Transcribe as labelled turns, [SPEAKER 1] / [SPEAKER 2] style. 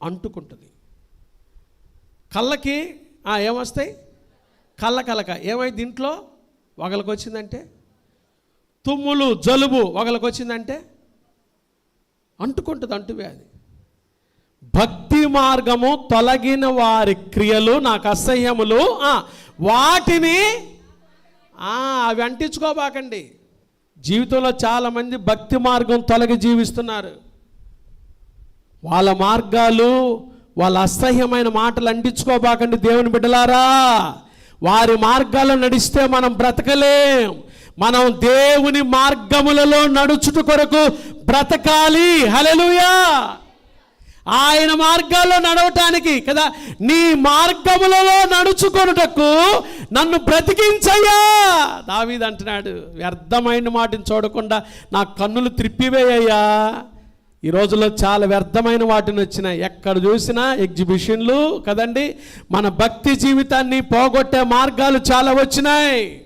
[SPEAKER 1] అంటుకుంటుంది. కళ్ళకి ఏమొస్తాయి? కళ్ళకలక ఏమైంది? ఇంట్లో ఒకరికి వచ్చిందంటే తుమ్ములు, జలుబు ఒకరికి వచ్చిందంటే అంటుకుంటుంది, అంటువ్యాధి. భక్తి మార్గము తొలగిన వారి క్రియలు నాకు అసహ్యములు, వాటిని అవి అంటించుకోబాకండి. జీవితంలో చాలామంది భక్తి మార్గం తొలగి జీవిస్తున్నారు. వాళ్ళ మార్గాలు, వాళ్ళ అసహ్యమైన మాటలు అంటించుకోబాకండి దేవుని బిడ్డలారా. వారి మార్గాల్లో నడిస్తే మనం బ్రతకలేం. మనం దేవుని మార్గములలో నడుచుట కొరకు బ్రతకాలి. హల్లెలూయా. ఆయన మార్గాల్లో నడవటానికి కదా, నీ మార్గములలో నడుచుకొనుటకు నన్ను బ్రతికించయ్యా దావీదు అంటున్నాడు. వ్యర్థమైన మాటని చూడకుండా నా కన్నులు త్రిప్పివేయ్యా. ఈ రోజుల్లో చాలా వ్యర్థమైన వాటిని వచ్చినాయి. ఎక్కడ చూసినా ఎగ్జిబిషన్లు కదండి. మన భక్తి జీవితాన్ని పోగొట్టే మార్గాలు చాలా వచ్చినాయి.